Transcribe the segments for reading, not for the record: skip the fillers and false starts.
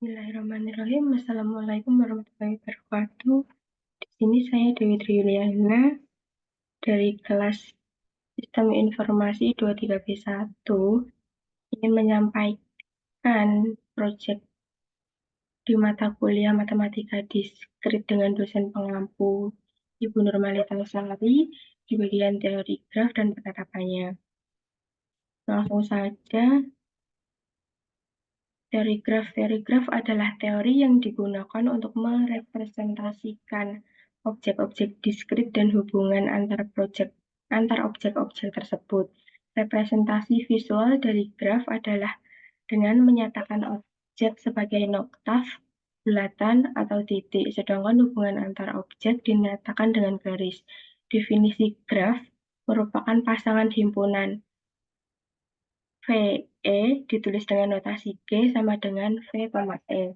Bismillahirrahmanirrahim. Assalamualaikum warahmatullahi wabarakatuh. Di sini saya Dewi Triyuliana dari kelas Sistem Informasi 23B1 ingin menyampaikan proyek di mata kuliah Matematika Diskrit dengan dosen pengampu Ibu Nurmalita Sari di bagian teori graf dan penerapannya. Langsung saja. Teori graf adalah teori yang digunakan untuk merepresentasikan objek-objek diskrit dan hubungan antar objek-objek tersebut. Representasi visual dari graf adalah dengan menyatakan objek sebagai noktaf, bulatan, atau titik, sedangkan hubungan antar objek dinyatakan dengan garis. Definisi graf merupakan pasangan himpunan VE ditulis dengan notasi G sama dengan V,E.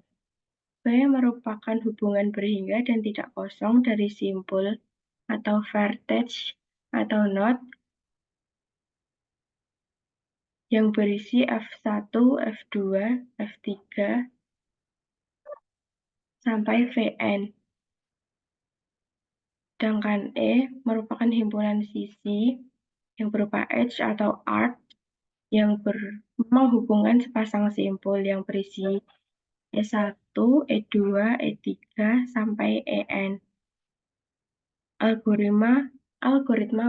V merupakan hubungan berhingga dan tidak kosong dari simpul atau vertex atau node yang berisi F1, F2, F3, sampai Vn. Sedangkan E merupakan himpunan sisi yang berupa edge atau arc yang menghubungkan sepasang simpul yang berisi E1, E2, E3, sampai En. Algoritma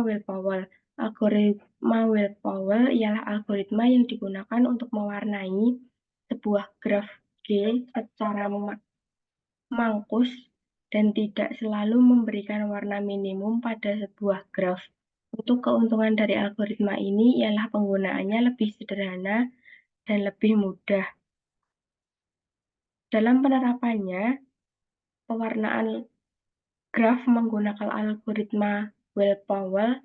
Will-Powell. Algoritma Will-Powell ialah algoritma yang digunakan untuk mewarnai sebuah graf G secara mangkus dan tidak selalu memberikan warna minimum pada sebuah graf. Untuk keuntungan dari algoritma ini ialah penggunaannya lebih sederhana dan lebih mudah. Dalam penerapannya, pewarnaan graf menggunakan algoritma Will-Powell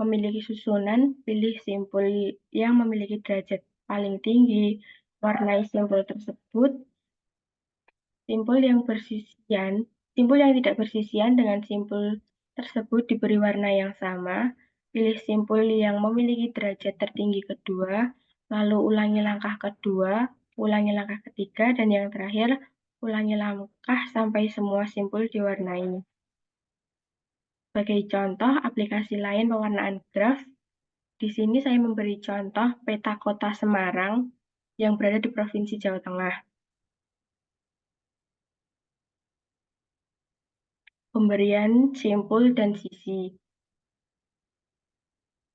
memiliki susunan, pilih simpul yang memiliki derajat paling tinggi, warnai simpul tersebut, simpul yang tidak bersisian dengan simpul tersebut diberi warna yang sama, pilih simpul yang memiliki derajat tertinggi kedua, lalu ulangi langkah kedua, ulangi langkah ketiga, dan yang terakhir, ulangi langkah sampai semua simpul diwarnai. Sebagai contoh aplikasi lain pewarnaan graf, di sini saya memberi contoh peta kota Semarang yang berada di Provinsi Jawa Tengah. Pemberian simpul dan sisi.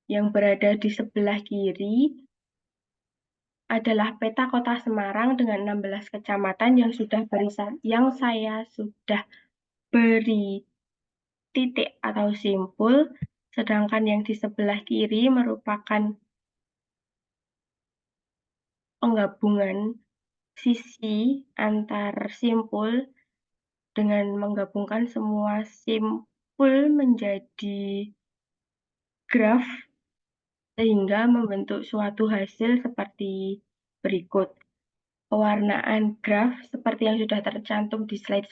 Yang berada di sebelah kiri adalah peta kota Semarang dengan 16 kecamatan yang saya sudah beri titik atau simpul, sedangkan yang di sebelah kiri merupakan penggabungan sisi antar simpul dengan menggabungkan semua simpul menjadi graf sehingga membentuk suatu hasil seperti berikut. Pewarnaan graf seperti yang sudah tercantum di slide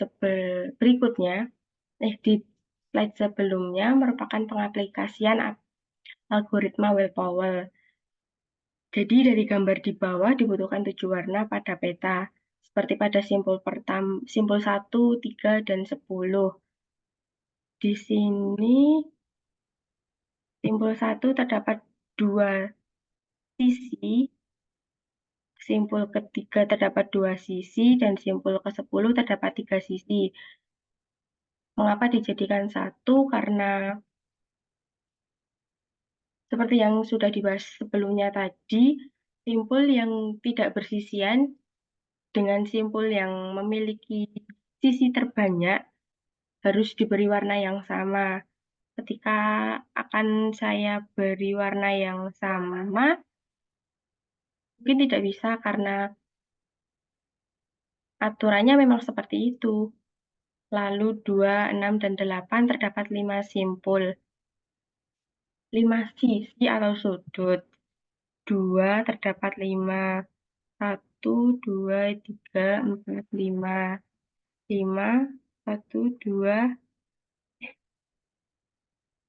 sebelumnya merupakan pengaplikasian algoritma Will-Powell. Jadi dari gambar di bawah dibutuhkan 7 warna pada peta, seperti pada simpul 1, 3, dan 10. Di sini simpul 1 terdapat 2 sisi, simpul ketiga terdapat 2 sisi, dan simpul ke-10 terdapat 3 sisi. Mengapa dijadikan 1? Karena seperti yang sudah dibahas sebelumnya tadi, simpul yang tidak bersisian dengan simpul yang memiliki sisi terbanyak harus diberi warna yang sama. Ketika akan saya beri warna yang sama, mungkin tidak bisa karena aturannya memang seperti itu. Lalu 2, 6, dan 8 terdapat 5 simpul. 5 sisi atau sudut. 2 terdapat 5. 1, 2, 3, 4, 5. 5, 1, 2,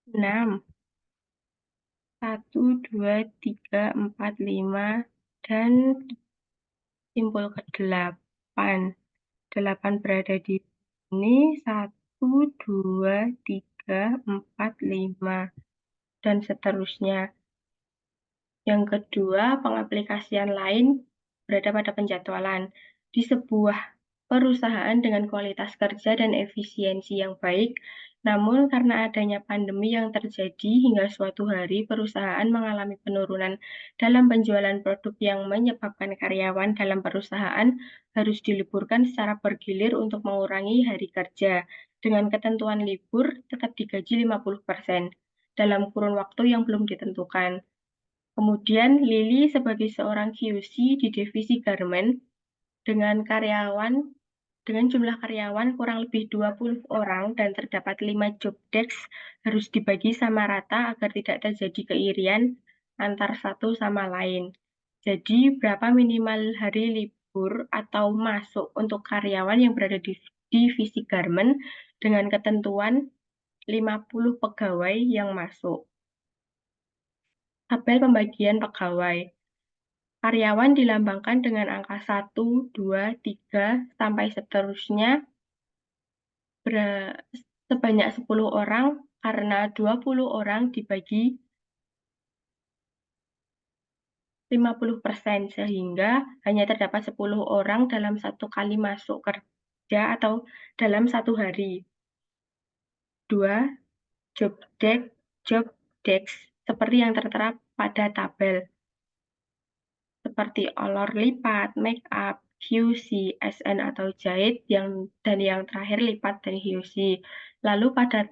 6. 1, 2, 3, 4, 5, dan simpul ke-8. 8. 8 berada di sini, 1, 2, 3, 4, 5, dan seterusnya. Yang kedua, pengaplikasian lain berada pada penjadwalan. Di sebuah perusahaan dengan kualitas kerja dan efisiensi yang baik, namun karena adanya pandemi yang terjadi hingga suatu hari perusahaan mengalami penurunan dalam penjualan produk yang menyebabkan karyawan dalam perusahaan harus diliburkan secara bergilir untuk mengurangi hari kerja. Dengan ketentuan libur tetap digaji 50% dalam kurun waktu yang belum ditentukan. Kemudian Lily sebagai seorang QC di divisi garment dengan jumlah karyawan kurang lebih 20 orang dan terdapat 5 job desk harus dibagi sama rata agar tidak terjadi keirian antar satu sama lain. Jadi berapa minimal hari libur atau masuk untuk karyawan yang berada di divisi garment dengan ketentuan 50 pegawai yang masuk. Tabel pembagian pegawai. Karyawan dilambangkan dengan angka 1, 2, 3, sampai seterusnya sebanyak 10 orang karena 20 orang dibagi 50% sehingga hanya terdapat 10 orang dalam satu kali masuk kerja atau dalam satu hari. 2. Job desk seperti yang tertera pada tabel. Seperti olor lipat, make up, QC, SN atau jahit, dan yang terakhir lipat dan QC. Lalu pada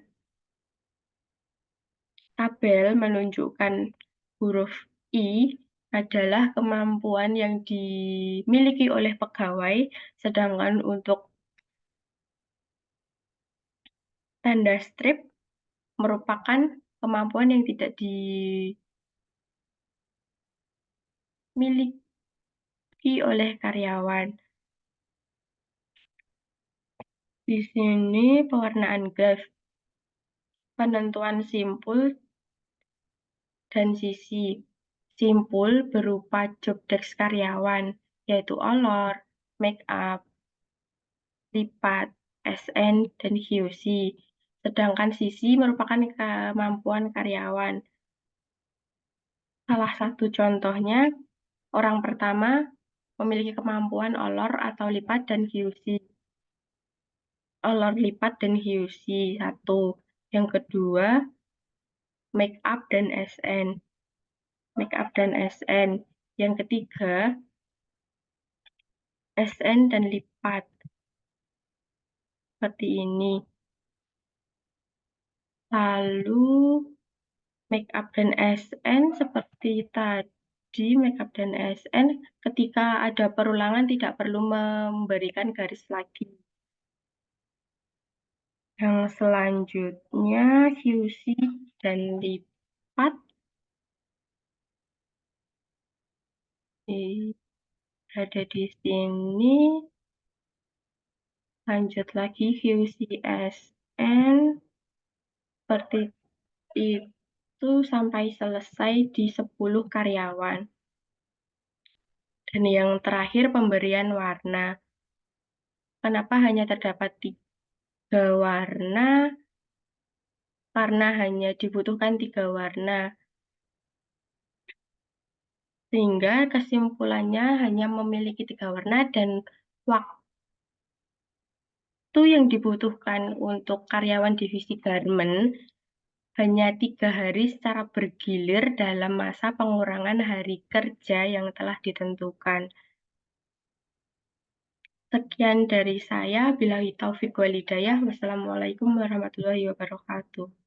tabel menunjukkan huruf I adalah kemampuan yang dimiliki oleh pegawai, sedangkan untuk tanda strip merupakan kemampuan yang tidak dimiliki oleh karyawan. Di sini pewarnaan graf, penentuan simpul dan sisi. Simpul berupa job desk karyawan, yaitu olor, make up, lipat, SN, dan QC. Sedangkan sisi merupakan kemampuan karyawan. Salah satu contohnya, orang pertama memiliki kemampuan olor atau lipat dan QC. Olor lipat dan QC, 1. Yang kedua, make up dan SN. Make up dan SN. Yang ketiga, SN dan lipat. Seperti ini. Lalu make up dan SN seperti tadi, make up dan SN ketika ada perulangan tidak perlu memberikan garis lagi. Yang selanjutnya QC dan lipat. Ada di sini. Lanjut lagi QCSN seperti itu sampai selesai di 10 karyawan. Dan yang terakhir pemberian warna. Kenapa hanya terdapat 3 warna? Karena hanya dibutuhkan 3 warna. Sehingga kesimpulannya hanya memiliki 3 warna dan waktu yang dibutuhkan untuk karyawan divisi garment hanya 3 hari secara bergilir dalam masa pengurangan hari kerja yang telah ditentukan. Sekian dari saya. Billahi taufiq wal hidayah. Wassalamualaikum warahmatullahi wabarakatuh.